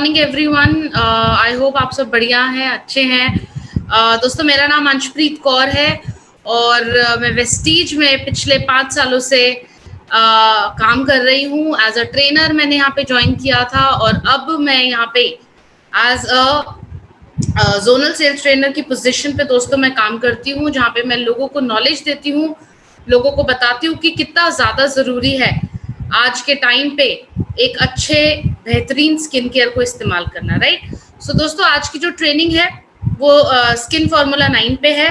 Morning everyone. I hope आप सब बढ़िया हैं, अच्छे हैं। दोस्तों, मेरा नाम अंशप्रीत कौर है और मैं वेस्टीज में पिछले 5 सालों से काम कर रही हूँ एज अ ट्रेनर। मैंने यहाँ पे ज्वाइन किया था और अब मैं यहाँ पे as a zonal sales trainer की पोजीशन पे दोस्तों मैं काम करती हूँ, जहाँ पे मैं लोगों को नॉलेज देती हूँ, लोगों को बताती हूँ कि कितना ज़्यादा ज़रूरी है आज के टाइम पे एक अच्छे बेहतरीन स्किन केयर को इस्तेमाल करना, राइट। सो दोस्तों, आज की जो ट्रेनिंग है वो स्किन फार्मूला 9 पे है।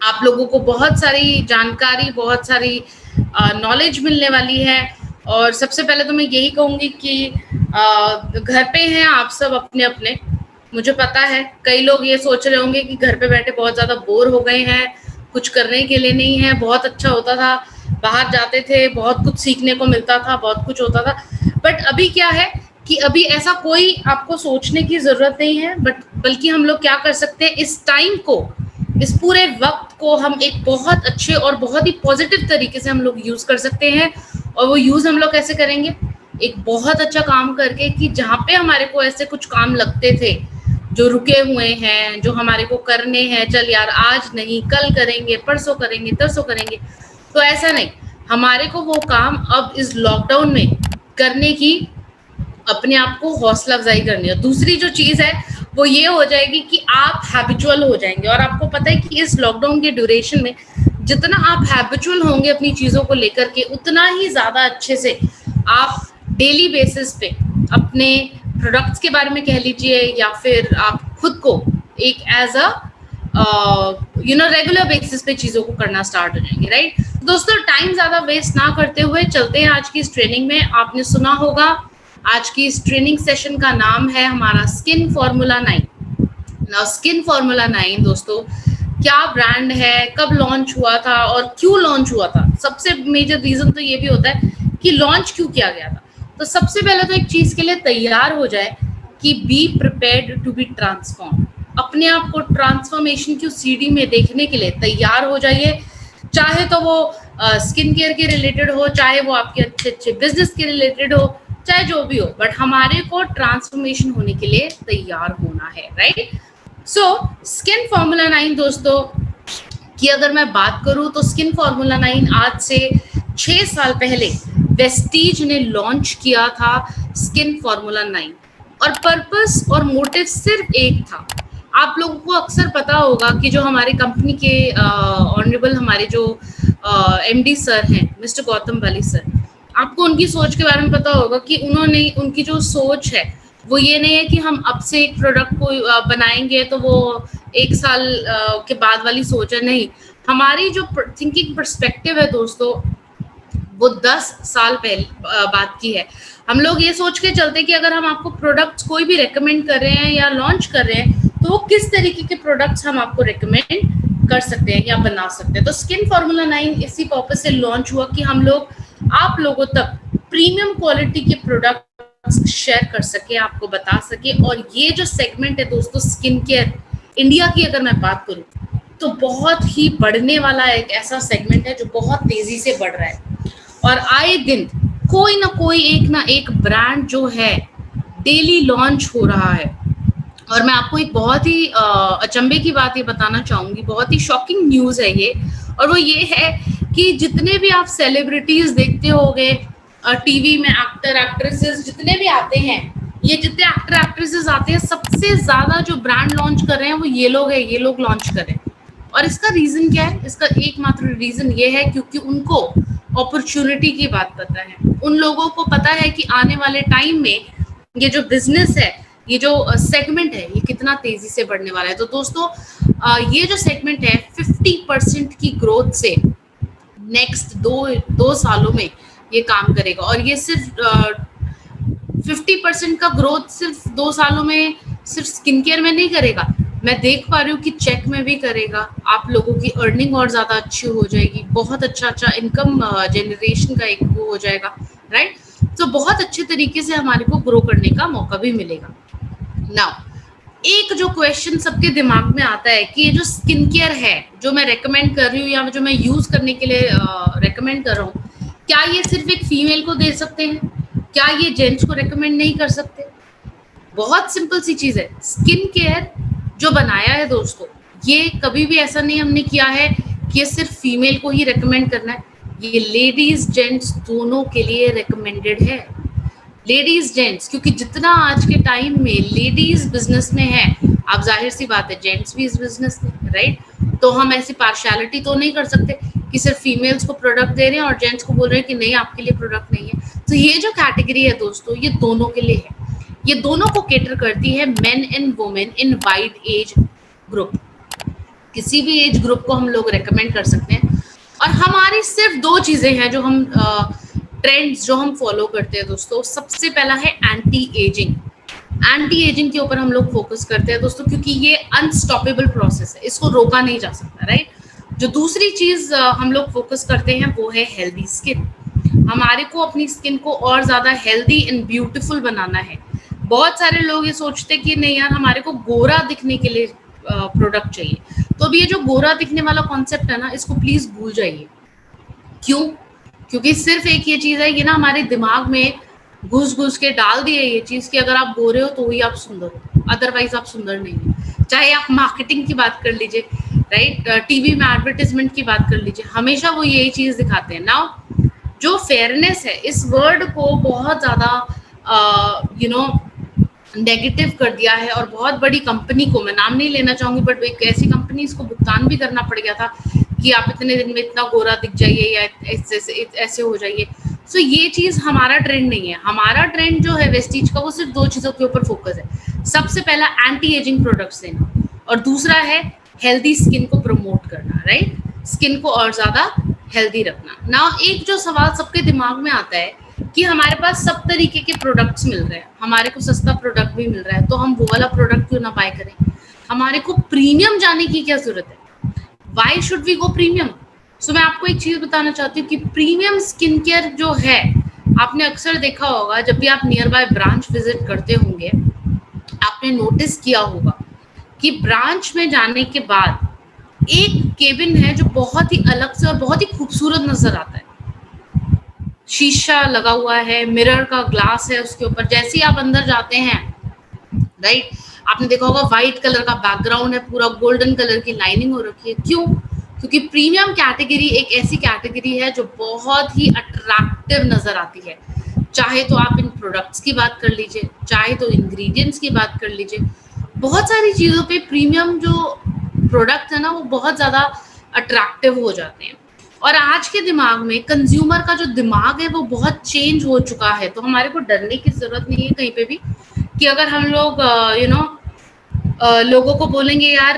आप लोगों को बहुत सारी जानकारी, बहुत सारी नॉलेज मिलने वाली है। और सबसे पहले तो मैं यही कहूँगी कि घर पे हैं आप सब अपने अपने। मुझे पता है कई लोग ये सोच रहे होंगे कि घर पे बैठे बहुत ज़्यादा बोर हो गए हैं, कुछ करने के लिए नहीं है। बहुत अच्छा होता था, बाहर जाते थे, बहुत कुछ सीखने को मिलता था, बहुत कुछ होता था। बट अभी क्या है कि अभी ऐसा कोई आपको सोचने की ज़रूरत नहीं है, बल्कि हम लोग क्या कर सकते हैं, इस टाइम को, इस पूरे वक्त को हम एक बहुत अच्छे और बहुत ही पॉजिटिव तरीके से हम लोग यूज़ कर सकते हैं। और वो यूज़ हम लोग कैसे करेंगे? एक बहुत अच्छा काम करके कि जहाँ पे हमारे को ऐसे कुछ काम लगते थे जो रुके हुए हैं, जो हमारे को करने हैं, चल यार आज नहीं कल करेंगे, परसों करेंगे, तरसों करेंगे, तो ऐसा नहीं। हमारे को वो काम अब इस लॉकडाउन में करने की अपने आप को हौसला अफजाई करनी है। दूसरी जो चीज़ है वो ये हो जाएगी कि आप हैबिचुअल हो जाएंगे। और आपको पता है कि इस लॉकडाउन के ड्यूरेशन में जितना आप हैबिचुअल होंगे अपनी चीज़ों को लेकर के, उतना ही ज़्यादा अच्छे से आप डेली बेसिस पे अपने प्रोडक्ट्स के बारे में कह लीजिए, या फिर आप खुद को एक एज अ रेगुलर बेसिस पे चीज़ों को करना स्टार्ट हो जाएंगे, राइट। दोस्तों, टाइम ज़्यादा वेस्ट ना करते हुए चलते हैं आज की इस ट्रेनिंग में। आपने सुना होगा आज की इस ट्रेनिंग सेशन का नाम है हमारा skin formula 9। Now skin formula 9 दोस्तों क्या ब्रांड है, कब लॉन्च हुआ था और क्यों लॉन्च हुआ था? सबसे मेजर रीजन तो ये भी होता है कि लॉन्च क्यों किया गया था। तो सबसे पहले तो एक चीज के लिए तैयार हो जाए कि be prepared to be transform. अपने आप को ट्रांसफॉर्मेशन की सीढ़ी में देखने के लिए तैयार हो जाइए। चाहे तो वो स्किन केयर के रिलेटेड हो, चाहे वो आपके अच्छे अच्छे बिजनेस के रिलेटेड हो, चाहे जो भी हो, बट हमारे को ट्रांसफॉर्मेशन होने के लिए तैयार होना है, राइट। सो स्किन फार्मूला 9 दोस्तों की अगर मैं बात करूं तो स्किन फार्मूला 9 आज से 6 साल पहले वेस्टीज ने लॉन्च किया था स्किन फार्मूला 9। और पर्पस और मोटिव सिर्फ एक था। आप लोगों को अक्सर पता होगा कि जो हमारे कंपनी के ऑनरेबल हमारे जो एमडी सर हैं, मिस्टर गौतम वाली सर, आपको उनकी सोच के बारे में पता होगा कि उन्होंने, उनकी जो सोच है वो ये नहीं है कि हम अब से एक प्रोडक्ट को बनाएंगे तो वो 1 साल के बाद वाली सोच है। नहीं, हमारी जो थिंकिंग पर्सपेक्टिव है दोस्तों वो 10 साल पहले बात की है। हम लोग ये सोच के चलते कि अगर हम आपको प्रोडक्ट्स कोई भी रेकमेंड कर रहे हैं या लॉन्च कर रहे हैं तो वो किस तरीके के प्रोडक्ट्स हम आपको रेकमेंड कर सकते हैं या बना सकते हैं। तो स्किन फार्मूला 9 इसी पर्पस से लॉन्च हुआ कि हम लोग आप लोगों तक प्रीमियम क्वालिटी के प्रोडक्ट्स शेयर कर सके, आपको बता सके। और ये जो सेगमेंट है दोस्तों स्किन केयर इंडिया की अगर मैं बात करूं तो बहुत ही बढ़ने वाला एक ऐसा सेगमेंट है जो बहुत तेजी से बढ़ रहा है। और आए दिन कोई ना एक ब्रांड जो है डेली लॉन्च हो रहा है। और मैं आपको एक बहुत ही अचंभे की बात ये बताना चाहूंगी, बहुत ही शॉकिंग न्यूज़ है ये। और वो ये है कि जितने भी आप सेलिब्रिटीज देखते होंगे टीवी में, एक्टर एक्ट्रेसेस जितने भी आते हैं, ये जितने एक्टर एक्ट्रेसेस आते हैं, सबसे ज्यादा जो ब्रांड लॉन्च कर रहे हैं वो ये लोग है, ये लोग लॉन्च कर रहे हैं। और इसका रीजन क्या है? इसका एकमात्र रीजन ये है क्योंकि उनको अपॉर्चुनिटी की बात पता है। उन लोगों को पता है कि आने वाले टाइम में ये जो बिजनेस है, ये जो सेगमेंट है, ये कितना तेजी से बढ़ने वाला है। तो दोस्तों ये जो सेगमेंट है 50% की ग्रोथ से नेक्स्ट दो सालों में ये काम करेगा। और ये सिर्फ 50% का ग्रोथ सिर्फ 2 सालों में सिर्फ स्किन केयर में नहीं करेगा, मैं देख पा रही हूँ कि चेक में भी करेगा। आप लोगों की अर्निंग और ज़्यादा अच्छी हो जाएगी, बहुत अच्छा इनकम जनरेशन का एक वो हो जाएगा, राइट। तो बहुत अच्छे तरीके से हमारे को ग्रो करने का मौका भी मिलेगा। नाउ एक जो क्वेश्चन सबके दिमाग में आता है कि ये जो स्किन केयर है जो मैं रेकमेंड कर रही हूँ या जो मैं यूज़ करने के लिए रेकमेंड कर रहा हूँ, क्या ये सिर्फ एक फीमेल को दे सकते हैं? क्या ये जेंट्स को रेकमेंड नहीं कर सकते? बहुत सिंपल सी चीज है। स्किन केयर जो बनाया है दोस्तों, ये कभी भी ऐसा नहीं हमने किया है कि ये सिर्फ फीमेल को ही रेकमेंड करना है, ये लेडीज जेंट्स दोनों के लिए रेकमेंडेड है। लेडीज जेंट्स, क्योंकि जितना आज के टाइम में लेडीज बिजनेस में है, आप जाहिर सी बात है जेंट्स भी इस बिजनेस में, राइट? तो हम ऐसी पार्शियलिटी तो नहीं कर सकते कि सिर्फ फीमेल्स को प्रोडक्ट दे रहे हैं और जेंट्स को बोल रहे हैं कि नहीं आपके लिए प्रोडक्ट नहीं है। तो ये जो कैटेगरी है दोस्तों, ये दोनों के लिए है, ये दोनों को केटर करती है, main and women in wide age group. किसी भी एज ग्रुप को हम लोग रेकमेंड कर सकते हैं। और हमारी सिर्फ दो चीजें हैं जो हम ट्रेंड्स जो हम फॉलो करते हैं दोस्तों। सबसे पहला है एंटी एजिंग। एंटी एजिंग के ऊपर हम लोग फोकस करते हैं दोस्तों, क्योंकि ये अनस्टॉपेबल प्रोसेस है, इसको रोका नहीं जा सकता, राइट? जो दूसरी चीज हम लोग फोकस करते हैं वो है हेल्दी स्किन। हमारे को अपनी स्किन को और ज्यादा हेल्दी एंड ब्यूटीफुल बनाना है। बहुत सारे लोग ये सोचते हैं कि नहीं यार हमारे को गोरा दिखने के लिए प्रोडक्ट चाहिए। तो अब ये जो गोरा दिखने वाला कॉन्सेप्ट है ना, इसको प्लीज भूल जाइए। क्यों? क्योंकि सिर्फ एक ये चीज है, ये ना हमारे दिमाग में घुस घुस के डाल दिए ये चीज कि अगर आप गोरे हो तो ही आप सुंदर हो, अदरवाइज आप सुंदर नहीं हो। चाहे आप मार्केटिंग की बात कर लीजिए, राइट, टीवी में एडवर्टाइजमेंट की बात कर लीजिए, हमेशा वो यही चीज दिखाते हैं ना। जो फेयरनेस है, इस वर्ड को बहुत ज्यादा नेगेटिव कर दिया है, और बहुत बड़ी कंपनी को, मैं नाम नहीं लेना चाहूंगी, बट एक ऐसी कंपनी इसको भुगतान भी करना पड़ गया था कि आप इतने दिन में इतना गोरा दिख जाइए या ऐसे हो जाइए। सो ये चीज हमारा ट्रेंड नहीं है। हमारा ट्रेंड जो है वेस्टीज का, वो सिर्फ दो चीजों के ऊपर फोकस है। सबसे पहला एंटी एजिंग प्रोडक्ट्स देना, और दूसरा है हेल्दी स्किन को प्रमोट करना, राइट? स्किन को और ज्यादा हेल्दी रखना ना। एक जो सवाल सबके दिमाग में आता है कि हमारे पास सब तरीके के प्रोडक्ट्स मिल रहे हैं, हमारे को सस्ता प्रोडक्ट भी मिल रहा है, तो हम वो वाला प्रोडक्ट क्यों ना बाय करें? हमारे को प्रीमियम जाने की क्या जरूरत है? Why should we go premium? So मैं आपको एक चीज बताना चाहती हूँ कि प्रीमियम स्किन केयर जो है, आपने अक्सर देखा होगा जब भी आप नियर बाय ब्रांच विजिट करते होंगे, आपने नोटिस किया होगा कि ब्रांच में जाने के बाद एक केबिन है जो बहुत ही अलग से और बहुत ही खूबसूरत नजर आता है। शीशा लगा हुआ है, मिरर का ग्लास है उसके ऊपर। जैसे ही आप अंदर जाते हैं, राइट, आपने देखा होगा व्हाइट कलर का बैकग्राउंड है, पूरा गोल्डन कलर की लाइनिंग हो रखी है। क्यों? क्योंकि प्रीमियम कैटेगरी एक ऐसी कैटेगरी है जो बहुत ही अट्रैक्टिव नजर आती है। चाहे तो आप इन प्रोडक्ट्स की बात कर लीजिए, चाहे तो इंग्रेडिएंट्स की बात कर लीजिए, बहुत सारी चीजों पे प्रीमियम जो प्रोडक्ट है ना, वो बहुत ज्यादा अट्रैक्टिव हो जाते हैं। और आज के दिमाग में, कंज्यूमर का जो दिमाग है वो बहुत चेंज हो चुका है। तो हमारे को डरने की जरूरत नहीं है कहीं पे भी कि अगर हम लोग लोगों को बोलेंगे यार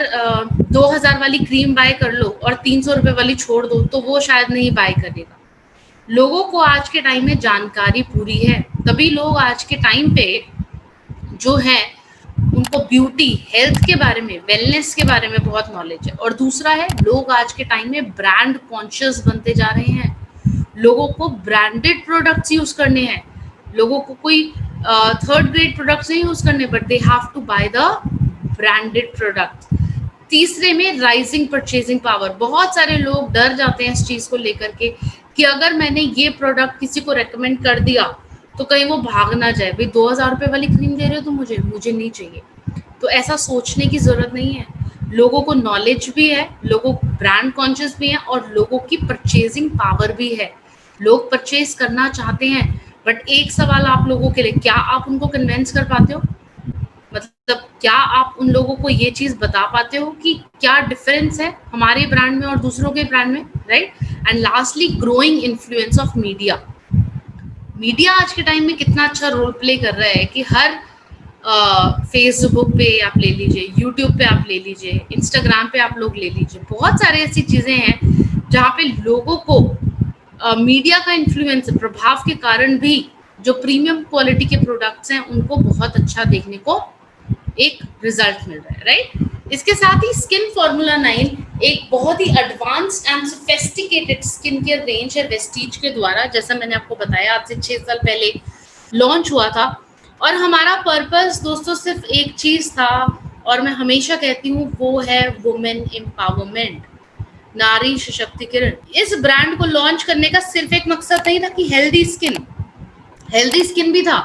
2000 वाली क्रीम बाय कर लो और 300 रुपए वाली छोड़ दो, तो वो शायद नहीं बाय करेगा। लोगों को आज के टाइम में जानकारी पूरी है, तभी लोग आज के टाइम पे जो है उनको ब्यूटी, हेल्थ के बारे में, वेलनेस के बारे में बहुत नॉलेज है। और दूसरा है, लोग आज के टाइम में ब्रांड कॉन्शियस बनते जा रहे हैं। लोगों को ब्रांडेड प्रोडक्ट्स यूज करने हैं, लोगों को कोई थर्ड ग्रेड प्रोडक्ट्स नहीं यूज करने, but they have to buy the branded product. तीसरे में राइजिंग परचेजिंग पावर। बहुत सारे लोग डर जाते हैं इस चीज को लेकर के कि अगर मैंने ये प्रोडक्ट किसी को रेकमेंड कर दिया तो कहीं वो भाग ना जाए, भाई 2000 रुपए वाली क्रीम दे रहे हो तो मुझे नहीं चाहिए। तो ऐसा सोचने की जरूरत नहीं है। लोगों को नॉलेज भी है, लोगों ब्रांड कॉन्शियस भी है, और लोगों की परचेजिंग पावर भी है। लोग परचेज करना चाहते हैं, बट एक सवाल आप लोगों के लिए, क्या आप उनको कन्विंस कर पाते हो? मतलब क्या आप उन लोगों को ये चीज बता पाते हो कि क्या डिफरेंस है हमारे ब्रांड में और दूसरों के ब्रांड में, right? And lastly, growing influence of media. Media आज के टाइम में कितना अच्छा रोल प्ले कर रहा है कि हर फेसबुक पे आप ले लीजिए, यूट्यूब पे आप ले लीजिए, इंस्टाग्राम पे आप लोग ले लीजिए, बहुत सारे ऐसी चीजें हैं जहाँ पे लोगों को मीडिया का इन्फ्लुएंस, प्रभाव के कारण भी जो प्रीमियम क्वालिटी के प्रोडक्ट्स हैं उनको बहुत अच्छा देखने को एक रिजल्ट मिल रहा है, राइट? इसके साथ ही स्किन फॉर्मूला 9 एक बहुत ही advanced and sophisticated skin care range है वेस्टीज के द्वारा, जैसा मैंने आपको बताया आज से 6 साल पहले लॉन्च हुआ था। और हमारा पर्पस दोस्तों सिर्फ एक चीज था, और मैं हमेशा कहती हूँ, वो है वुमेन एम्पावरमेंट, नारी सशक्तिकरण। इस ब्रांड को लॉन्च करने का सिर्फ एक मकसद नहीं था कि हेल्दी स्किन भी था,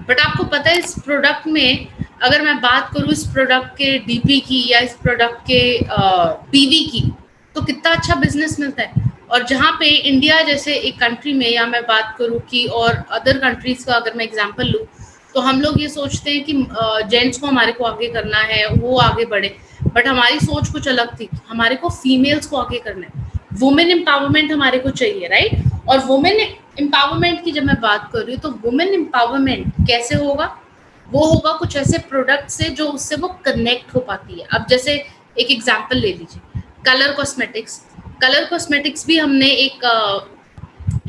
बट आपको पता है इस प्रोडक्ट में अगर मैं बात करूँ इस प्रोडक्ट के डीपी की या इस प्रोडक्ट के पीवी की, तो कितना अच्छा बिजनेस मिलता है। और जहाँ पे इंडिया जैसे एक कंट्री में, या मैं बात करूँ कि और अदर कंट्रीज का अगर मैं एग्जांपल लूँ, तो हम लोग ये सोचते हैं कि जेंट्स को हमारे को आगे करना है, वो आगे बढ़े, बट हमारी सोच कुछ अलग थी। हमारे को फीमेल्स को आगे करना है, वुमेन एम्पावरमेंट हमारे को चाहिए, राइट। और वुमेन एम्पावरमेंट की जब मैं बात कर रही हूँ, तो वुमेन एम्पावरमेंट कैसे होगा? वो होगा कुछ ऐसे प्रोडक्ट से जो उससे वो कनेक्ट हो पाती है। अब जैसे एक एग्जांपल ले लीजिए, कलर कॉस्मेटिक्स। कलर कॉस्मेटिक्स भी हमने एक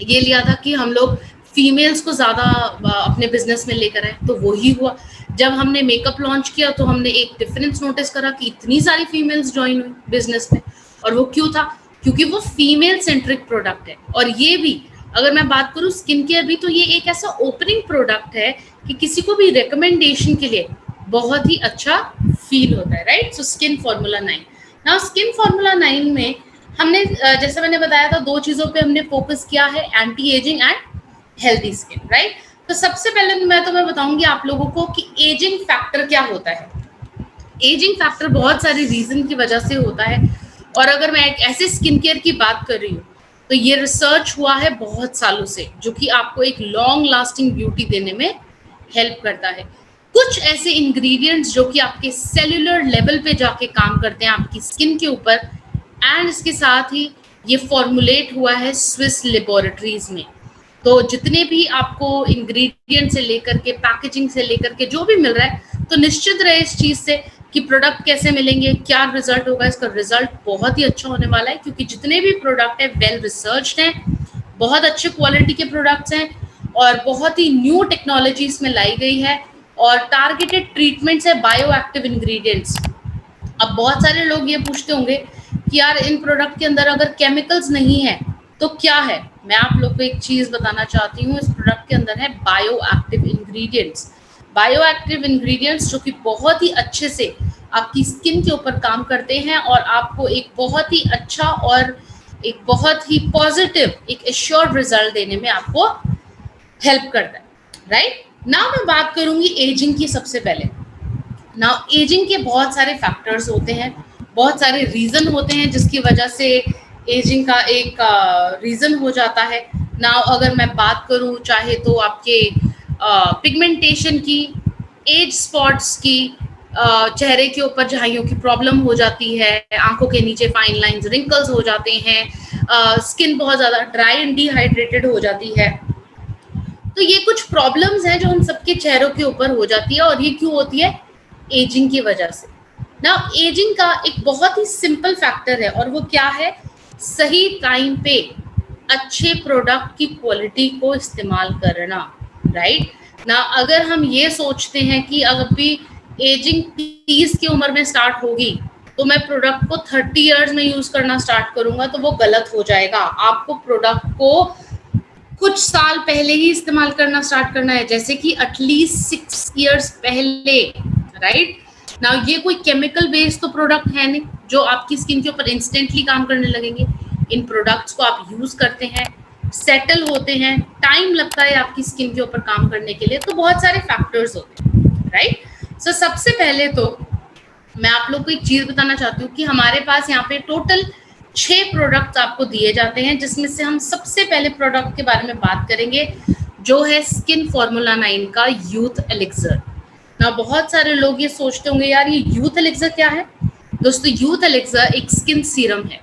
ये लिया था कि हम लोग फीमेल्स को ज़्यादा अपने बिजनेस में लेकर आए, तो वही हुआ। जब हमने मेकअप लॉन्च किया तो हमने एक डिफरेंस नोटिस करा कि इतनी सारी फीमेल्स ज्वाइन हुई बिजनेस में। और वो क्यों था? क्योंकि वो फीमेल सेंट्रिक प्रोडक्ट है। और ये भी अगर मैं बात करूँ स्किन केयर भी, तो ये एक ऐसा ओपनिंग प्रोडक्ट है कि किसी को भी रिकमेंडेशन के लिए बहुत ही अच्छा फील होता है, right. So skin formula 9। Now skin formula 9 में हमने जैसे मैंने बताया था, दो चीज़ों पे हमने फोकस किया है, anti ageing and healthy skin, right. तो सबसे पहले मैं तुम्हें बताऊंगी आप लोगों को कि एजिंग फैक्टर क्या होता है। एजिंग फैक्टर बहुत सारी रीजन की वजह से होता है। और अगर मैं एक ऐसे स्किन केयर की बात कर रही हूँ, तो ये रिसर्च हुआ है बहुत सालों से, जो कि आपको एक लॉन्ग लास्टिंग ब्यूटी देने में हेल्प करता है। कुछ ऐसे इंग्रेडिएंट्स जो कि आपके सेल्यूलर लेवल पे जाके काम करते हैं आपकी स्किन के ऊपर, एंड इसके साथ ही ये फॉर्मुलेट हुआ है स्विस लेबोरेटरीज में। तो जितने भी आपको इंग्रेडिएंट से लेकर के, पैकेजिंग से लेकर के जो भी मिल रहा है, तो निश्चित रहे इस चीज़ से कि प्रोडक्ट कैसे मिलेंगे, क्या रिजल्ट होगा। इसका रिजल्ट बहुत ही अच्छा होने वाला है, क्योंकि जितने भी प्रोडक्ट है वेल रिसर्च्ड हैं, बहुत अच्छे क्वालिटी के प्रोडक्ट्स हैं, और बहुत ही न्यू टेक्नोलॉजी इसमें लाई गई है, और टारगेटेड ट्रीटमेंट्स है, बायो एक्टिव इंग्रेडिएंट्स। अब बहुत सारे लोग ये पूछते होंगे कि यार इन प्रोडक्ट के अंदर अगर केमिकल्स नहीं है तो क्या है? मैं आप लोग को एक चीज़ बताना चाहती हूँ, इस प्रोडक्ट के अंदर है bio active ingredients. Bio active ingredients जो कि बहुत ही अच्छे से आपकी स्किन के ऊपर काम करते हैं, और आपको एक बहुत ही अच्छा और एक बहुत ही पॉजिटिव, एक एश्योर्ड रिजल्ट देने में आपको हेल्प करता है, राइट। नाउ मैं बात करूंगी एजिंग की सबसे पहले। नाउ एजिंग के बहुत सारे फैक्टर्स होते हैं, बहुत सारे रीज़न होते हैं जिसकी वजह से एजिंग का एक रीज़न हो जाता है। नाउ अगर मैं बात करूं, चाहे तो आपके पिगमेंटेशन की, एज स्पॉट्स की, चेहरे के ऊपर झाइयों की प्रॉब्लम हो जाती है, आंखों के नीचे फाइन लाइंस, रिंकल्स हो जाते हैं, स्किन बहुत ज़्यादा ड्राई एंड डिहाइड्रेटेड हो जाती है। तो ये कुछ प्रॉब्लम्स हैं जो हम सबके चेहरों के ऊपर हो जाती है, और ये क्यों होती है? एजिंग की वजह से। ना एजिंग का एक बहुत ही सिंपल फैक्टर है, और वो क्या है? सही टाइम पे अच्छे प्रोडक्ट की क्वालिटी को इस्तेमाल करना, राइट ना। अगर हम ये सोचते हैं कि अभी एजिंग 30 की उम्र में स्टार्ट होगी, तो मैं प्रोडक्ट को 30 इयर्स में यूज करना स्टार्ट करूंगा, तो वो गलत हो जाएगा। आपको प्रोडक्ट को कुछ साल पहले ही इस्तेमाल करना स्टार्ट करना है, जैसे कि एटलीस्ट 6 इयर्स पहले, राइट ना। ये कोई केमिकल बेस्ड तो प्रोडक्ट है नहीं जो आपकी स्किन के ऊपर इंस्टेंटली काम करने लगेंगे। इन प्रोडक्ट्स को आप यूज करते हैं, सेटल होते हैं, टाइम लगता है आपकी स्किन के ऊपर काम करने के लिए, तो बहुत सारे फैक्टर्स होते हैं, राइट। सो सबसे पहले तो मैं आप लोग को एक चीज बताना चाहती हूँ कि हमारे पास यहाँ पे टोटल 6 प्रोडक्ट्स आपको दिए जाते हैं, जिसमें से हम सबसे पहले प्रोडक्ट के बारे में बात करेंगे, जो है स्किन फार्मूला 9 का यूथ एलिक्सर। ना बहुत सारे लोग ये सोचते होंगे यार ये यूथ एलिक्सर क्या है। दोस्तों यूथ एलिक्सर एक स्किन सीरम है,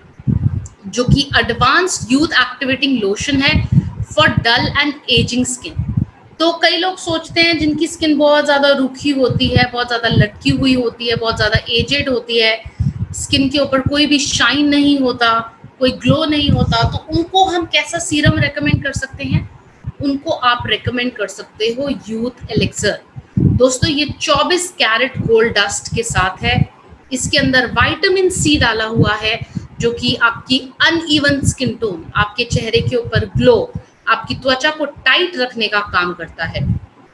जो कि एडवांस्ड यूथ एक्टिवेटिंग लोशन है for dull and ageing skin. तो कई लोग सोचते हैं जिनकी स्किन बहुत ज़्यादा रूखी होती है, बहुत ज़्यादा लटकी हुई होती है, बहुत ज़्यादा एजेड होती है, स्किन के ऊपर कोई भी शाइन नहीं होता, कोई ग्लो नहीं होता, तो उनको हम कैसा सीरम रेकमेंड कर सकते हैं? उनको आप रेकमेंड कर सकते हो यूथ एलिक्सर। दोस्तों ये 24 कैरेट गोल्ड डस्ट के साथ है, इसके अंदर विटामिन सी डाला हुआ है, जो कि आपकी अनइवन स्किन टोन, आपके चेहरे के ऊपर ग्लो, आपकी त्वचा को टाइट रखने का काम करता है।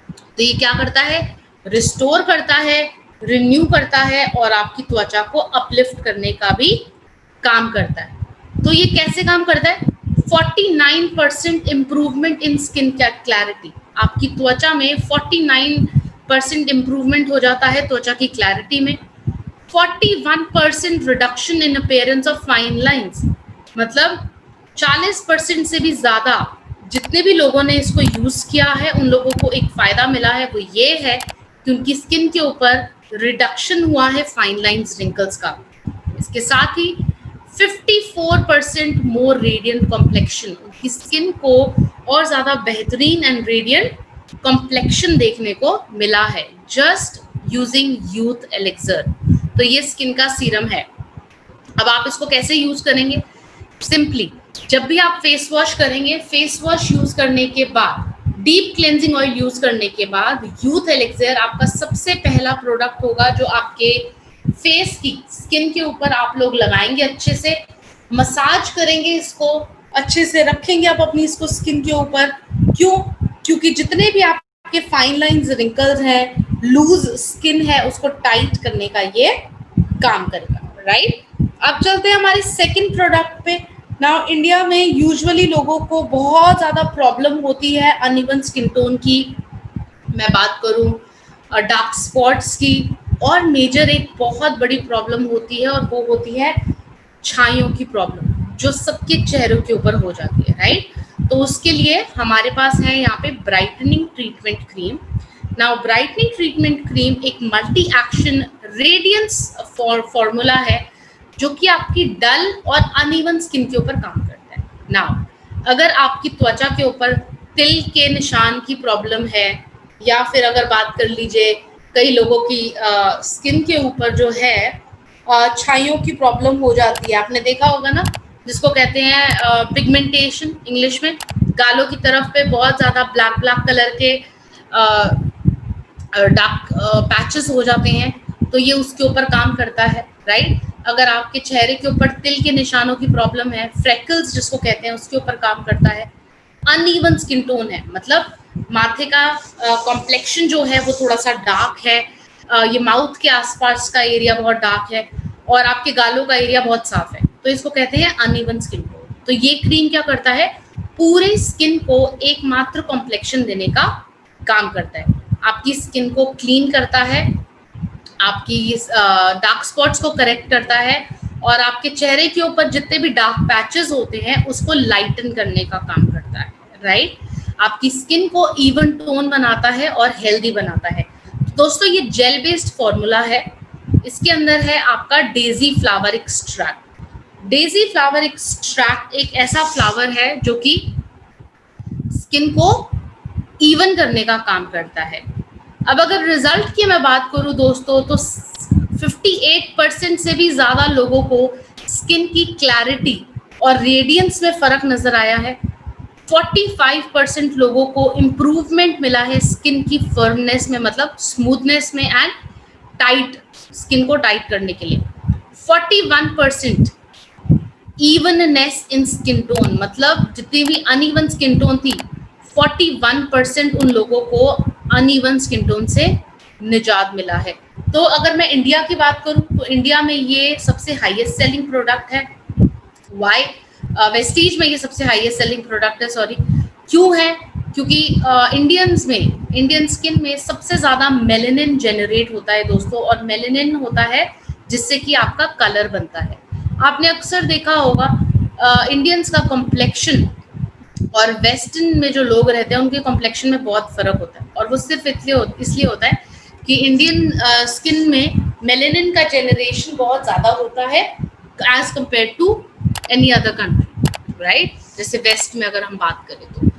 तो ये क्या करता है? रिस्टोर करता है, रिन्यू करता है, और आपकी त्वचा को अपलिफ्ट करने का भी काम करता है। तो ये कैसे काम करता है? 49% इम्प्रूवमेंट इन स्किन क्लैरिटी। आपकी त्वचा में 49 40% इम्प्रूवमेंट हो जाता है त्वचा की क्लैरिटी में, 41% reduction in appearance of fine lines, मतलब 40% से भी ज्यादा जितने भी लोगों ने इसको यूज किया है उन लोगों को एक फायदा मिला है, वो ये है कि उनकी स्किन के ऊपर रिडक्शन हुआ है फाइन लाइंस, रिंकल्स का। इसके साथ ही 54% मोर रेडियंट कॉम्प्लेक्शन, उनकी स्किन को और ज्यादा बेहतरीन एंड रेडियंट कॉम्प्लेक्शन देखने को मिला है जस्ट यूजिंग यूथ एलिक्सर। तो ये स्किन का सीरम है। अब आप इसको कैसे यूज करेंगे? सिंपली जब भी आप फेस वॉश करेंगे, फेस वॉश यूज करने के बाद, डीप क्लेंजिंग ऑयल यूज करने के बाद यूथ एलिक्सर आपका सबसे पहला प्रोडक्ट होगा जो आपके फेस की स्किन के ऊपर आप लोग लगाएंगे, अच्छे से मसाज करेंगे, इसको अच्छे से रखेंगे आप अपनी इसको स्किन के ऊपर। क्यों? क्योंकि जितने भी आपके फाइन लाइंस, रिंकल्स हैं, लूज स्किन है, उसको टाइट करने का ये काम करेगा, राइट। अब चलते हैं हमारे सेकंड प्रोडक्ट पे। नाउ इंडिया में यूजुअली लोगों को बहुत ज़्यादा प्रॉब्लम होती है अनइवन स्किन टोन की, मैं बात करूँ डार्क स्पॉट्स की, और मेजर एक बहुत बड़ी प्रॉब्लम होती है और वो होती है छाइयों की प्रॉब्लम, जो सबके चेहरों के ऊपर हो जाती है, राइट। तो उसके लिए हमारे पास है यहाँ पे brightening treatment cream. Now brightening treatment cream एक मल्टी एक्शन रेडियंस फॉर्मूला है जो कि आपकी डल और अनइवन स्किन के ऊपर काम करता है। नाउ अगर आपकी त्वचा के ऊपर तिल के निशान की प्रॉब्लम है, या फिर अगर बात कर लीजिए कई लोगों की स्किन के ऊपर जो है छाइयों की प्रॉब्लम हो जाती है, आपने देखा होगा ना, जिसको कहते हैं पिगमेंटेशन इंग्लिश में, गालों की तरफ पे बहुत ज़्यादा ब्लैक ब्लैक कलर के डार्क पैचेस हो जाते हैं, तो ये उसके ऊपर काम करता है, राइट। अगर आपके चेहरे के ऊपर तिल के निशानों की प्रॉब्लम है, फ्रेकल्स जिसको कहते हैं, उसके ऊपर काम करता है। अनइवन स्किन टोन है, मतलब माथे का कॉम्प्लेक्शन जो है वो थोड़ा सा डार्क है, ये माउथ के आसपास का एरिया बहुत डार्क है और आपके गालों का एरिया बहुत साफ है, तो इसको कहते हैं अनइवन स्किन टोन। तो ये क्रीम क्या करता है? पूरे स्किन को एकमात्र कॉम्प्लेक्शन देने का काम करता है, आपकी स्किन को क्लीन करता है, आपकी डार्क स्पॉट्स को करेक्ट करता है, और आपके चेहरे के ऊपर जितने भी डार्क पैचेस होते हैं उसको लाइटन करने का काम करता है, राइट। आपकी स्किन को इवन टोन बनाता है और हेल्दी बनाता है। दोस्तों ये जेल बेस्ड फॉर्मूला है, इसके अंदर है आपका Daisy flower extract. Daisy flower extract एक ऐसा फ्लावर है जो कि स्किन को इवन करने का काम करता है। अब अगर रिजल्ट की मैं बात करूं दोस्तों, तो 58% से भी ज्यादा लोगों को स्किन की क्लैरिटी और रेडियंस में फर्क नजर आया है। 45% लोगों को इम्प्रूवमेंट मिला है स्किन की फर्मनेस में, मतलब स्मूथनेस में, एंड टाइट स्किन को टाइट करने के लिए। 41% इवननेस इन स्किन टोन, मतलब जितनी भी अनइवन स्किन टोन थी, 41% उन लोगों को अनइवन स्किन टोन से निजात मिला है। तो अगर मैं इंडिया की बात करूं तो इंडिया में ये सबसे हाईएस्ट सेलिंग प्रोडक्ट है। वाई? वेस्टीज में ये सबसे हाईएस्ट सेलिंग प्रोडक्ट है, सॉरी। क्यों है? क्योंकि इंडियन स्किन में सबसे ज़्यादा मेलेनिन जेनरेट होता है दोस्तों, और मेलेनिन होता है जिससे कि आपका कलर बनता है। आपने अक्सर देखा होगा इंडियंस का कॉम्प्लेक्शन और वेस्टर्न में जो लोग रहते हैं उनके कॉम्प्लेक्शन में बहुत फ़र्क होता है, और वो सिर्फ इसलिए होता है कि इंडियन स्किन में मेलेनिन का जेनरेशन बहुत ज़्यादा होता है as compare to any other country, right. जैसे वेस्ट में अगर हम बात करें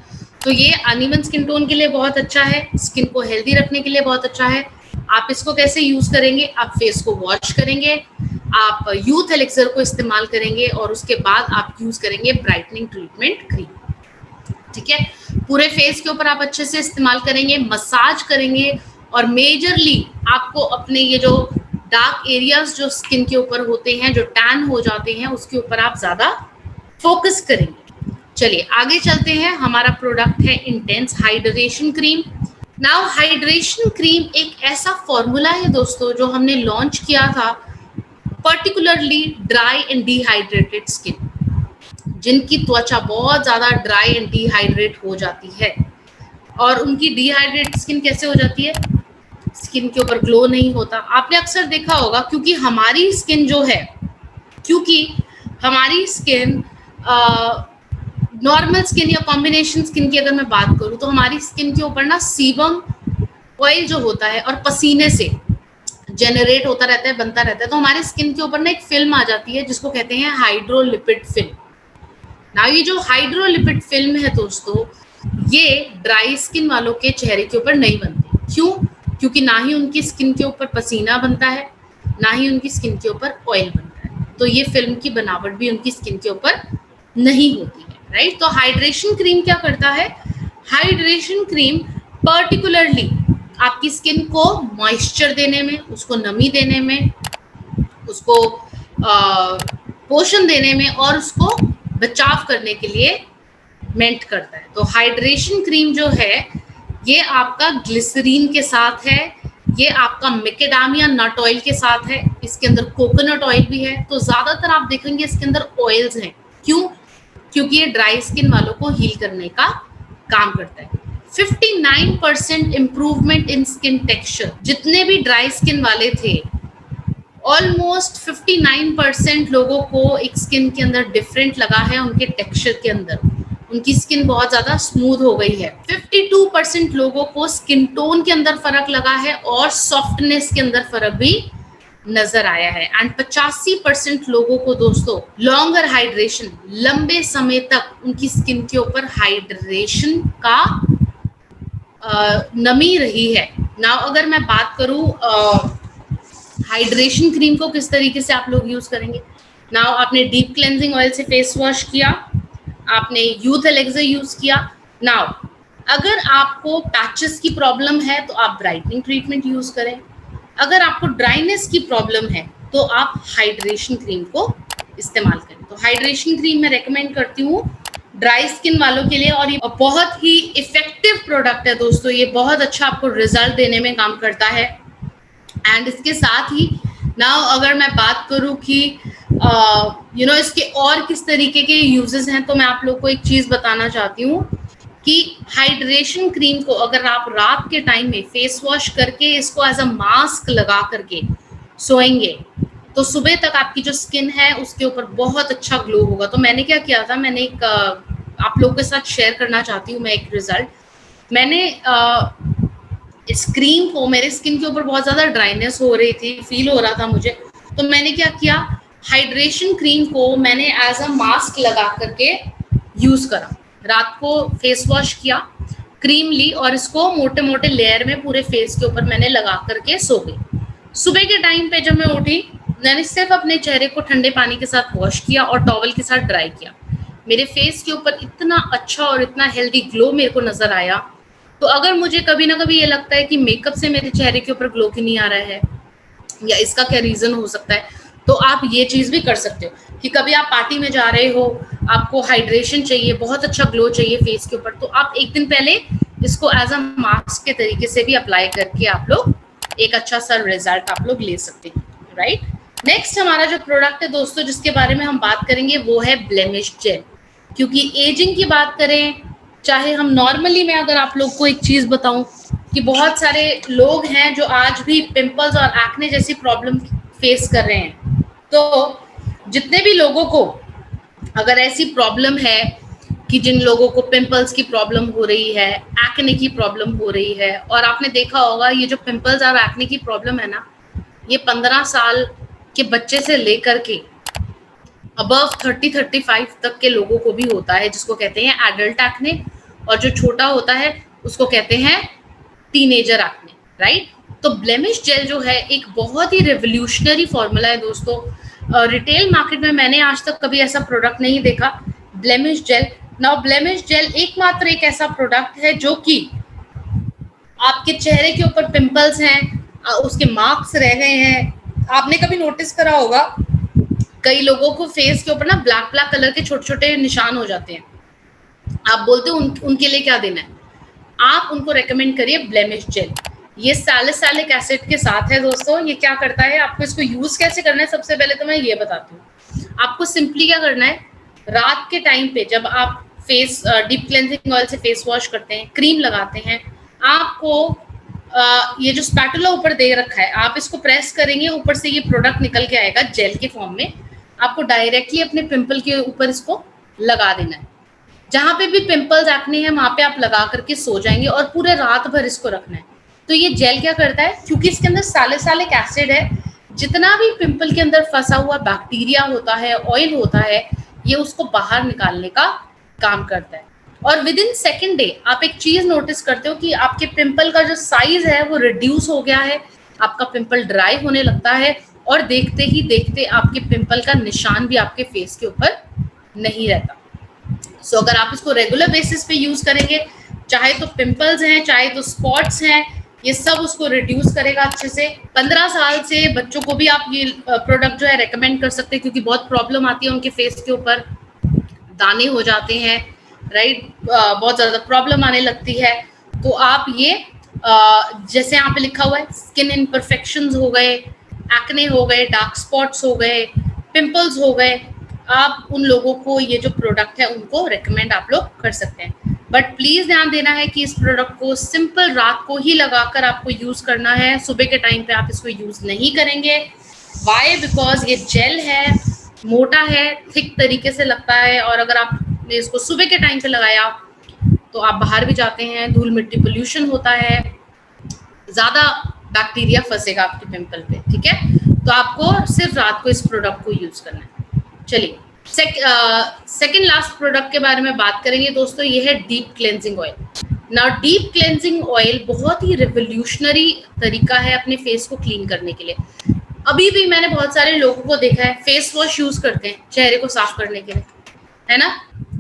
तो ये अनइवन स्किन टोन के लिए बहुत अच्छा है, स्किन को हेल्दी रखने के लिए बहुत अच्छा है। आप इसको कैसे यूज़ करेंगे? आप फेस को वॉश करेंगे, आप यूथ एलिक्सर को इस्तेमाल करेंगे, और उसके बाद आप यूज़ करेंगे ब्राइटनिंग ट्रीटमेंट क्रीम, ठीक है। पूरे फेस के ऊपर आप अच्छे से इस्तेमाल करेंगे, मसाज करेंगे, और मेजरली आपको अपने ये जो डार्क एरियाज जो स्किन के ऊपर होते हैं, जो टैन हो जाते हैं, उसके ऊपर आप ज़्यादा फोकस करेंगे। चलिए आगे चलते हैं। हमारा प्रोडक्ट है intense hydration cream. Now hydration cream एक ऐसा फॉर्मूला है दोस्तों जो हमने लॉन्च किया था particularly dry and dehydrated skin, जिनकी त्वचा बहुत ज़्यादा ड्राई एंड डिहाइड्रेट हो जाती है। और उनकी डिहाइड्रेट स्किन कैसे हो जाती है? स्किन के ऊपर ग्लो नहीं होता? आपने अक्सर देखा होगा क्योंकि हमारी स्किन नॉर्मल स्किन या कॉम्बिनेशन स्किन की अगर मैं बात करूं तो हमारी स्किन के ऊपर ना सीबम ऑयल जो होता है और पसीने से जनरेट होता रहता है, बनता रहता है, तो हमारी स्किन के ऊपर ना एक फिल्म आ जाती है जिसको कहते हैं हाइड्रोलिपिड फिल्म। ना ये जो हाइड्रोलिपिड फिल्म है दोस्तों, ये ड्राई स्किन वालों के चेहरे के ऊपर नहीं बनती। क्यों? क्योंकि ना ही उनकी स्किन के ऊपर पसीना बनता है, ना ही उनकी स्किन के ऊपर ऑयल बनता है, तो ये फिल्म की बनावट भी उनकी स्किन के ऊपर नहीं होती है, राइट। तो हाइड्रेशन क्रीम क्या करता है? हाइड्रेशन क्रीम पर्टिकुलरली आपकी स्किन को मॉइस्चर देने में, उसको नमी देने में, उसको पोषण देने में और उसको बचाव करने के लिए मेंट करता है। तो हाइड्रेशन क्रीम जो है ये आपका ग्लिसरीन के साथ है, ये आपका मैकेडामिया नट ऑयल के साथ है, इसके अंदर कोकोनट ऑयल भी है। तो ज्यादातर आप देखेंगे इसके अंदर ऑयल्स हैं। क्यों? क्योंकि ये ड्राई स्किन वालों को हील करने का काम करता है। 59% इम्प्रूवमेंट इन स्किन टेक्सचर। जितने भी ड्राई स्किन वाले थे, ऑलमोस्ट 59% लोगों को एक स्किन के अंदर डिफरेंट लगा है, उनके टेक्सचर के अंदर उनकी स्किन बहुत ज्यादा स्मूथ हो गई है। 52% लोगों को स्किन टोन के अंदर फर्क लगा है और सॉफ्टनेस के अंदर फर्क भी नजर आया है। एंड 85% लोगों को दोस्तों लॉन्गर हाइड्रेशन, लंबे समय तक उनकी स्किन के ऊपर हाइड्रेशन का नमी रही है। नाउ अगर मैं बात करूं हाइड्रेशन क्रीम को किस तरीके से आप लोग यूज करेंगे। नाउ आपने डीप क्लेंजिंग ऑयल से फेस वॉश किया, आपने यूथ एलेक्सर यूज किया। नाउ अगर आपको पैचेस की प्रॉब्लम है तो आप ब्राइटनिंग ट्रीटमेंट यूज करें। अगर आपको ड्राइनेस की प्रॉब्लम है तो आप हाइड्रेशन क्रीम को इस्तेमाल करें। तो हाइड्रेशन क्रीम मैं रेकमेंड करती हूँ ड्राई स्किन वालों के लिए, और ये बहुत ही इफेक्टिव प्रोडक्ट है दोस्तों। ये बहुत अच्छा आपको रिजल्ट देने में काम करता है। एंड इसके साथ ही नाउ अगर मैं बात करूं कि इसके और किस तरीके के यूजेस हैं, तो मैं आप लोग को एक चीज बताना चाहती हूँ कि हाइड्रेशन क्रीम को अगर आप रात के टाइम में फेस वॉश करके इसको एज अ मास्क लगा करके सोएंगे तो सुबह तक आपकी जो स्किन है उसके ऊपर बहुत अच्छा ग्लो होगा। तो मैंने क्या किया था, मैंने एक आप लोगों के साथ शेयर करना चाहती हूँ मैं एक रिजल्ट। मैंने इस क्रीम को, मेरे स्किन के ऊपर बहुत ज़्यादा ड्राइनेस हो रही थी, फील हो रहा था मुझे, तो मैंने क्या किया, हाइड्रेशन क्रीम को मैंने एज अ मास्क लगा करके यूज़ करा। रात को फेस वॉश किया, क्रीम ली और इसको मोटे मोटे लेयर में पूरे फेस के ऊपर मैंने लगा करके सो गई। सुबह के टाइम पे जब मैं उठी, मैंने सिर्फ अपने चेहरे को ठंडे पानी के साथ वॉश किया और टॉवल के साथ ड्राई किया। मेरे फेस के ऊपर इतना अच्छा और इतना हेल्दी ग्लो मेरे को नजर आया। तो अगर मुझे कभी ना कभी ये लगता है कि मेकअप से मेरे चेहरे के ऊपर ग्लो क्यों नहीं आ रहा है या इसका क्या रीजन हो सकता है, तो आप ये चीज भी कर सकते हो कि कभी आप पार्टी में जा रहे हो, आपको हाइड्रेशन चाहिए, बहुत अच्छा ग्लो चाहिए फेस के ऊपर, तो आप एक दिन पहले इसको एज अ मास्क के तरीके से भी अप्लाई करके आप लोग एक अच्छा सा रिजल्ट आप लोग ले सकते हैं, राइट। नेक्स्ट हमारा जो प्रोडक्ट है दोस्तों जिसके बारे में हम बात करेंगे वो है ब्लेमिश जेल। क्योंकि एजिंग की बात करें, चाहे हम नॉर्मली, मैं अगर आप लोग को एक चीज बताऊं कि बहुत सारे लोग हैं जो आज भी पिंपल्स और एक्ने जैसी प्रॉब्लम फेस कर रहे हैं। तो जितने भी लोगों को अगर ऐसी प्रॉब्लम है कि जिन लोगों को पिंपल्स की प्रॉब्लम हो रही है, एक्ने की प्रॉब्लम हो रही है, और आपने देखा होगा ये जो पिंपल्स और एक्ने की प्रॉब्लम है ना, ये 15 साल के बच्चे से लेकर के अबव 30-35 तक के लोगों को भी होता है, जिसको कहते हैं एडल्ट एक्ने, और जो छोटा होता है उसको कहते हैं टीनेजर एक्ने, राइट। तो ब्लेमिश जेल जो है एक बहुत ही रेवोल्यूशनरी फॉर्मूला है दोस्तों। रिटेल मार्केट में मैंने आज तक कभी ऐसा प्रोडक्ट नहीं देखा, blemish gel. Now blemish gel एकमात्र एक ऐसा प्रोडक्ट है जो कि आपके चेहरे के ऊपर पिंपल्स हैं, उसके मार्क्स रह गए हैं, आपने कभी नोटिस करा होगा कई लोगों को फेस के ऊपर ना ब्लैक ब्लैक कलर के छोटे छोटे निशान हो जाते हैं, आप बोलते हो उनके लिए क्या देना है, आप उनको रेकमेंड करिए ब्लेमिश जेल। ये सैलिसिलिक एसिड के साथ है दोस्तों। ये क्या करता है, आपको इसको यूज कैसे करना है, सबसे पहले तो मैं ये बताती हूँ। आपको सिंपली क्या करना है, रात के टाइम पे जब आप फेस डीप क्लेंजिंग ऑयल से फेस वॉश करते हैं, क्रीम लगाते हैं, आपको ये जो स्पैटुला ऊपर दे रखा है, आप इसको प्रेस करेंगे, ऊपर से ये प्रोडक्ट निकल के आएगा जेल के फॉर्म में। आपको डायरेक्टली अपने पिंपल के ऊपर इसको लगा देना है। जहाँ पे भी पिंपल्स एक्ने हैं वहां पे आप लगा करके सो जाएंगे और पूरे रात भर इसको रखना है। तो ये जेल क्या करता है, क्योंकि इसके अंदर सैलिसिलिक एसिड है, जितना भी पिंपल के अंदर फंसा हुआ बैक्टीरिया होता है, ऑयल होता है, ये उसको बाहर निकालने का काम करता है। और विद इन सेकेंड डे आप एक चीज नोटिस करते हो कि आपके पिंपल का जो साइज है वो रिड्यूस हो गया है, आपका पिंपल ड्राई होने लगता है और देखते ही देखते आपके पिंपल का निशान भी आपके फेस के ऊपर नहीं रहता। सो अगर आप इसको रेगुलर बेसिस पे यूज करेंगे, चाहे तो पिंपल्स हैं चाहे तो स्पॉट्स हैं, ये सब उसको रिड्यूस करेगा अच्छे से। 15 साल से बच्चों को भी आप ये प्रोडक्ट जो है रेकमेंड कर सकते हैं, क्योंकि बहुत प्रॉब्लम आती है उनके फेस के ऊपर, दाने हो जाते हैं, राइट, बहुत ज़्यादा प्रॉब्लम आने लगती है। तो आप ये जैसे यहाँ पे लिखा हुआ है, स्किन इम्परफेक्शंस हो गए, एक्ने हो गए, डार्क स्पॉट्स हो गए, पिंपल्स हो गए, आप उन लोगों को ये जो प्रोडक्ट है उनको रेकमेंड आप लोग कर सकते हैं। बट प्लीज़ ध्यान देना है कि इस प्रोडक्ट को सिंपल रात को ही लगाकर आपको यूज़ करना है, सुबह के टाइम पे आप इसको यूज़ नहीं करेंगे। वाई? बिकॉज ये जेल है, मोटा है, थिक तरीके से लगता है, और अगर आपने इसको सुबह के टाइम पे लगाया तो आप बाहर भी जाते हैं, धूल मिट्टी पोल्यूशन होता है, ज़्यादा बैक्टीरिया फंसेगा आपके पिंपल पे, ठीक है। तो आपको सिर्फ रात को इस प्रोडक्ट को यूज़ करना है। चलिए सेकेंड लास्ट प्रोडक्ट के बारे में बात करेंगे दोस्तों, ये है deep cleansing oil. Now deep cleansing oil बहुत ही रिवोल्यूशनरी तरीका है अपने फेस को क्लीन करने के लिए। अभी भी मैंने बहुत सारे लोगों को देखा है फेस वॉश यूज करते हैं चेहरे को साफ करने के लिए, है ना।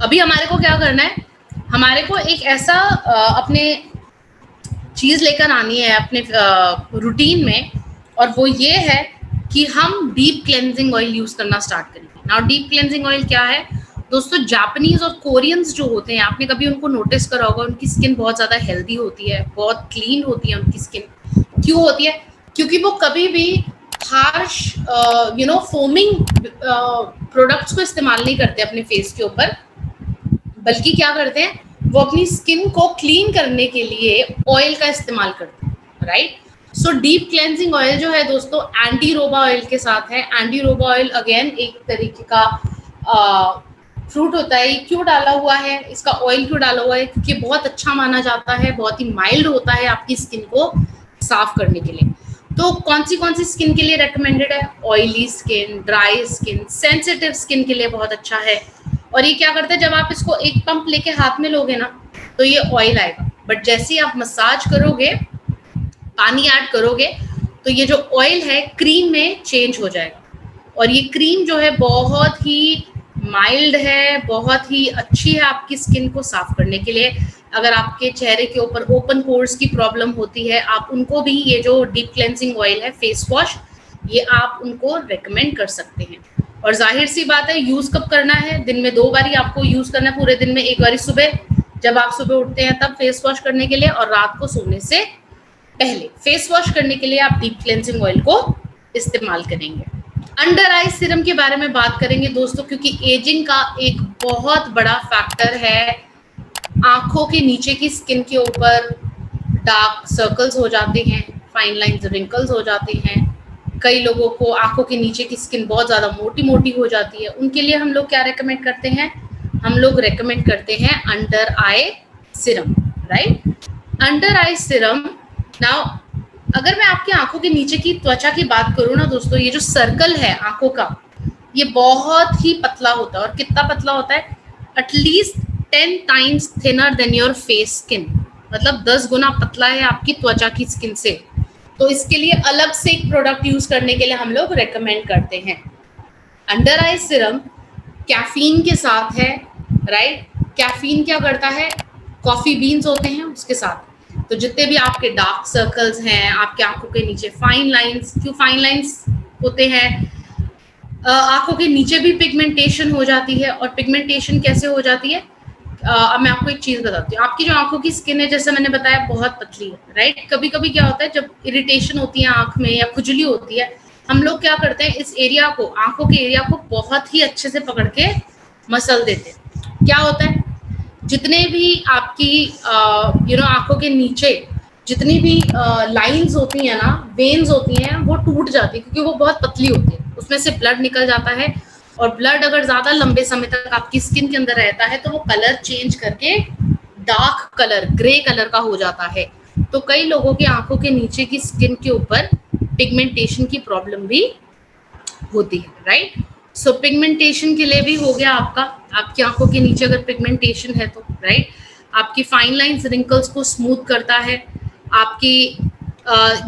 अभी हमारे को क्या करना है, हमारे को एक ऐसा अपने चीज लेकर आनी है अपने रूटीन में, और वो ये है कि हम डीप क्लेंजिंग ऑयल यूज करना स्टार्ट करेंगे। नाउ डीप क्लेंजिंग ऑयल क्या है दोस्तों, जापानीज और कोरियंस जो होते हैं, आपने कभी उनको नोटिस करा होगा, उनकी स्किन बहुत ज़्यादा हेल्दी होती है, बहुत क्लीन होती है उनकी स्किन। क्यों होती है? क्योंकि वो कभी भी हार्श फोमिंग प्रोडक्ट्स को इस्तेमाल नहीं करते अपने फेस के ऊपर, बल्कि क्या करते हैं, वो अपनी स्किन को क्लीन करने के लिए ऑयल का इस्तेमाल करते हैं, right. So deep cleansing oil जो है दोस्तों एंटी रोबा ऑयल के साथ है। एंटी रोबा ऑयल अगेन एक तरीके का फ्रूट होता है। क्यों डाला हुआ है, इसका ऑयल क्यों डाला हुआ है? क्योंकि बहुत अच्छा माना जाता है, बहुत ही माइल्ड होता है आपकी स्किन को साफ करने के लिए। तो कौन सी स्किन के लिए रेकमेंडेड है? Oily skin, dry skin, sensitive skin के लिए बहुत अच्छा है। और ये क्या करता है, जब आप इसको एक पंप लेके हाथ में लोगे ना तो ये ऑयल आएगा, बट जैसे ही आप मसाज करोगे, पानी ऐड करोगे, तो ये जो ऑयल है क्रीम में चेंज हो जाएगा। और ये क्रीम जो है बहुत ही माइल्ड है, बहुत ही अच्छी है आपकी स्किन को साफ करने के लिए। अगर आपके चेहरे के ऊपर ओपन पोर्स की प्रॉब्लम होती है, आप उनको भी ये जो डीप क्लेंजिंग ऑयल है, फेस वॉश, ये आप उनको रेकमेंड कर सकते हैं। और जाहिर सी बात है, यूज़ कब करना है? दिन में 2 बारी आपको यूज़ करना है पूरे दिन में। एक बारी सुबह, जब आप सुबह उठते हैं तब फेस वॉश करने के लिए, और रात को सोने से पहले फेस वॉश करने के लिए आप डीप क्लेंजिंग ऑयल को इस्तेमाल करेंगे। अंडर आई सिरम के बारे में बात करेंगे दोस्तों, क्योंकि एजिंग का एक बहुत बड़ा फैक्टर है। आंखों के नीचे की स्किन के ऊपर डार्क सर्कल्स हो जाते हैं, फाइन लाइंस, रिंकल्स हो जाते हैं। कई लोगों को आंखों के नीचे की स्किन बहुत ज़्यादा मोटी मोटी हो जाती है। उनके लिए हम लोग क्या रेकमेंड करते हैं? हम लोग रेकमेंड करते हैं अंडर आई सिरम, राइट। अंडर आई सिरम। नाउ अगर मैं आपकी आंखों के नीचे की त्वचा की बात करूँ ना दोस्तों, ये जो सर्कल है आंखों का, ये बहुत ही पतला होता है। और कितना पतला होता है? At least 10 times thinner than your face skin, मतलब 10 गुना पतला है आपकी त्वचा की स्किन से। तो इसके लिए अलग से एक प्रोडक्ट यूज करने के लिए हम लोग रेकमेंड करते हैं। अंडर आई सिरम कैफीन के साथ है, राइट। कैफीन क्या करता है? कॉफी बीन्स होते हैं उसके साथ। तो जितने भी आपके डार्क सर्कल्स हैं, आपके आंखों के नीचे फाइन लाइंस, क्यों फाइन लाइंस होते हैं? आंखों के नीचे भी पिगमेंटेशन हो जाती है। और पिगमेंटेशन कैसे हो जाती है? अब मैं आपको एक चीज बताती हूँ। आपकी जो आंखों की स्किन है, जैसे मैंने बताया, बहुत पतली है, राइट। कभी कभी क्या होता है, जब इरिटेशन होती है आंख में या खुजली होती है, हम लोग क्या करते हैं, इस एरिया को, आंखों के एरिया को बहुत ही अच्छे से पकड़ के मसल देते हैं। क्या होता है, जितने भी आपकी आंखों के नीचे जितनी भी लाइंस होती हैं ना, वेन्स होती हैं, वो टूट जाती है क्योंकि वो बहुत पतली होती है, उसमें से ब्लड निकल जाता है। और ब्लड अगर ज्यादा लंबे समय तक आपकी स्किन के अंदर रहता है तो वो कलर चेंज करके डार्क कलर, ग्रे कलर का हो जाता है। तो कई लोगों की आंखों के नीचे की स्किन के ऊपर पिगमेंटेशन की प्रॉब्लम भी होती है, राइट। सो पिगमेंटेशन के लिए भी हो गया आपका, आपकी आंखों के नीचे अगर पिगमेंटेशन है तो, राइट, आपकी फाइन लाइंस, रिंकल्स को स्मूथ करता है। आपकी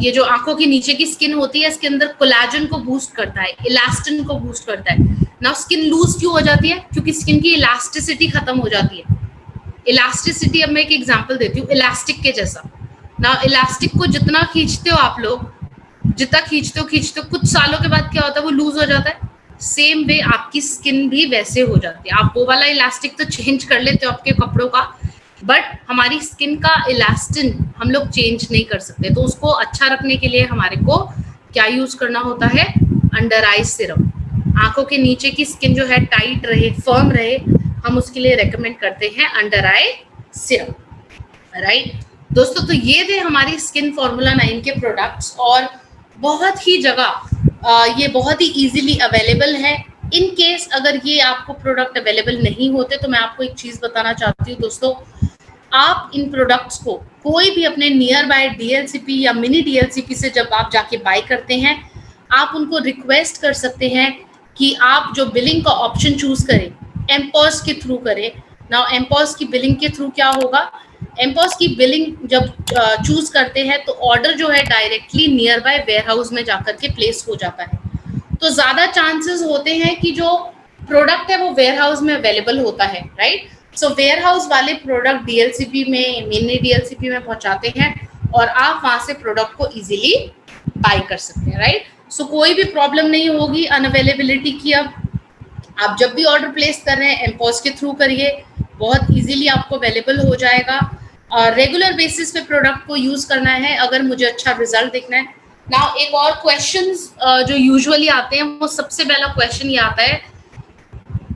ये जो आंखों के नीचे की स्किन होती है, इसके अंदर कोलेजन को बूस्ट करता है, इलास्टिन को बूस्ट करता है। नाउ स्किन लूज क्यों हो जाती है? क्योंकि स्किन की इलास्टिसिटी खत्म हो जाती है। इलास्टिसिटी, अब मैं एक एग्जांपल देती हूँ, इलास्टिक के जैसा। ना इलास्टिक को जितना खींचते हो आप लोग, जितना खींचते हो कुछ सालों के बाद क्या होता है, वो लूज हो जाता है। सेम वे आपकी स्किन भी वैसे हो जाती है। आप वो वाला इलास्टिक तो चेंज कर लेते हो आपके कपड़ों का, बट हमारी स्किन का इलास्टिन हम लोग चेंज नहीं कर सकते। तो उसको अच्छा रखने के लिए हमारे को क्या यूज करना होता है? अंडर आई सिरम। आंखों के नीचे की स्किन जो है टाइट रहे, फर्म रहे, हम उसके लिए रेकमेंड करते हैं अंडर आई सिरम, राइट दोस्तों। तो ये थे हमारी स्किन फॉर्मूला 9 के प्रोडक्ट्स, और बहुत ही जगह ये बहुत ही इजीली अवेलेबल है। इन केस अगर ये आपको प्रोडक्ट अवेलेबल नहीं होते तो मैं आपको एक चीज बताना चाहती हूँ दोस्तों, आप इन प्रोडक्ट्स को कोई भी अपने नियर बाय डीएलसीपी या मिनी डीएलसीपी से जब आप जाके बाय करते हैं, आप उनको रिक्वेस्ट कर सकते हैं कि आप जो बिलिंग का ऑप्शन चूज करें, एमपॉस के थ्रू करें। नाउ एमपॉस की बिलिंग के थ्रू क्या होगा, एमपॉस की बिलिंग जब चूज करते हैं तो ऑर्डर जो है directly nearby warehouse में जाकर के प्लेस हो जाता है। तो ज्यादा चांसेस होते हैं कि जो प्रोडक्ट है वो वेयर हाउस में अवेलेबल होता है, राइट। सो वेयर हाउस वाले प्रोडक्ट डीएलसीपी में, मिनी डीएलसीपी में पहुंचाते हैं और आप वहां से प्रोडक्ट को इजीली बाय कर सकते हैं, राइट। सो कोई भी प्रॉब्लम नहीं होगी अनअवेलेबिलिटी की। अब आप जब भी ऑर्डर प्लेस कर रहे हैं एमपॉस के थ्रू करिए, बहुत इजीली आपको अवेलेबल हो जाएगा। और रेगुलर बेसिस पे प्रोडक्ट को यूज करना है अगर मुझे अच्छा रिजल्ट देखना है। नाउ एक और क्वेश्चंस जो यूजुअली आते हैं, वो सबसे पहला क्वेश्चन ये आता है,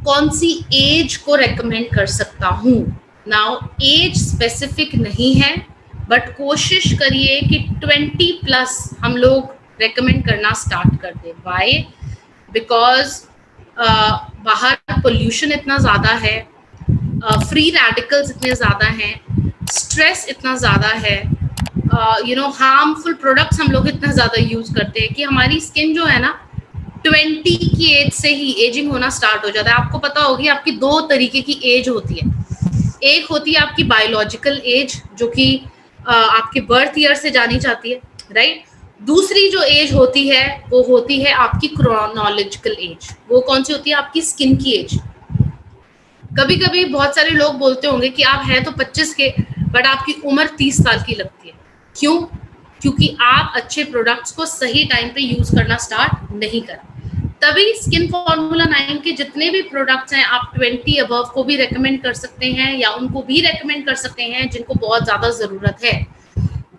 कौन सी एज को रेकमेंड कर सकता हूँ? नाउ एज स्पेसिफिक नहीं है, बट कोशिश करिए कि 20+ हम लोग रेकमेंड करना स्टार्ट कर दें। वाई? बिकॉज बाहर पोल्यूशन इतना ज़्यादा है, फ्री रेडिकल्स इतने ज़्यादा हैं, स्ट्रेस इतना ज़्यादा है, हार्मफुल प्रोडक्ट्स हम लोग इतना ज़्यादा यूज़ करते हैं कि हमारी स्किन जो है ना 20 की एज से ही एजिंग होना स्टार्ट हो जाता है। आपको पता होगी आपकी 2 तरीके की एज होती है। एक होती है आपकी बायोलॉजिकल एज, जो कि आपके बर्थ ईयर से जानी जाती है, राइट। दूसरी जो एज होती है वो होती है आपकी क्रोनोलॉजिकल एज। वो कौन सी होती है? आपकी स्किन की एज। कभी कभी बहुत सारे लोग बोलते होंगे कि आप हैं तो 25 के, बट आपकी उम्र 30 साल की लगती है। क्यों? क्योंकि आप अच्छे प्रोडक्ट्स को सही टाइम पे यूज करना स्टार्ट नहीं करा। तभी स्किन फॉर्मूला 9 के जितने भी प्रोडक्ट्स हैं, आप 20 अबव को भी रेकमेंड कर सकते हैं या उनको भी रेकमेंड कर सकते हैं जिनको बहुत ज़्यादा ज़रूरत है।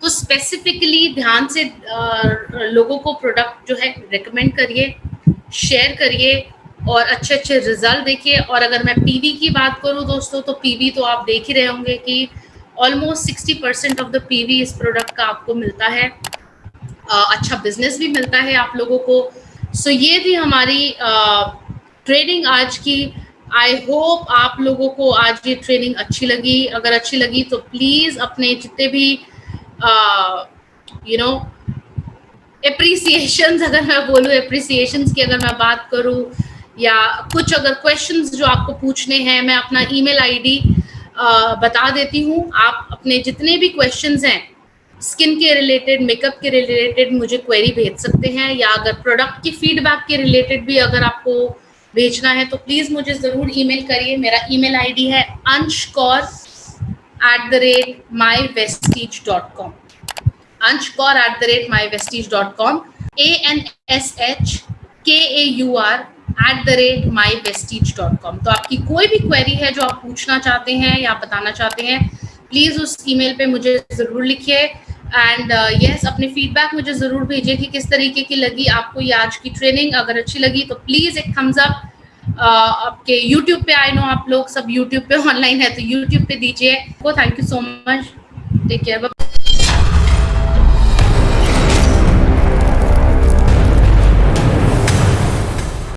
तो स्पेसिफिकली ध्यान से लोगों को प्रोडक्ट जो है रेकमेंड करिए, शेयर करिए और अच्छे अच्छे रिजल्ट देखिए। और अगर मैं पीवी की बात करूं दोस्तों, तो पीवी तो आप देख ही रहे होंगे कि ऑलमोस्ट 60% ऑफ द पीवी इस प्रोडक्ट का आपको मिलता है। अच्छा बिजनेस भी मिलता है आप लोगों को। सो ये थी हमारी ट्रेनिंग आज की। आई होप आप लोगों को आज ये ट्रेनिंग अच्छी लगी। अगर अच्छी लगी तो प्लीज़ अपने जितने भी एप्रिसिएशंस, अगर मैं बोलूँ एप्रिसिएशंस की अगर मैं बात करूँ, या कुछ अगर क्वेश्चंस जो आपको पूछने हैं, मैं अपना ईमेल आईडी बता देती हूँ। आप अपने जितने भी क्वेश्चंस हैं स्किन के रिलेटेड, मेकअप के रिलेटेड मुझे क्वेरी भेज सकते हैं, या अगर प्रोडक्ट की फीडबैक के रिलेटेड भी अगर आपको भेजना है तो प्लीज़ मुझे ज़रूर ईमेल करिए। मेरा ईमेल आईडी है anshkaur@mywestige.com, anshkaur@mywestige.com, anshkaur@mywestige.com। तो आपकी कोई भी क्वेरी है जो आप पूछना चाहते हैं या बताना चाहते हैं, प्लीज़ उस ईमेल पे मुझे ज़रूर लिखिए। एंड यस, अपने फीडबैक मुझे ज़रूर भेजिए कि किस तरीके की लगी आपको ये आज की ट्रेनिंग। अगर अच्छी लगी तो प्लीज़ एक थम्स अप आपके यूट्यूब पे, आई नो आप लोग सब यूट्यूब पे ऑनलाइन है तो यूट्यूब पे दीजिए। Thank you so much, take care.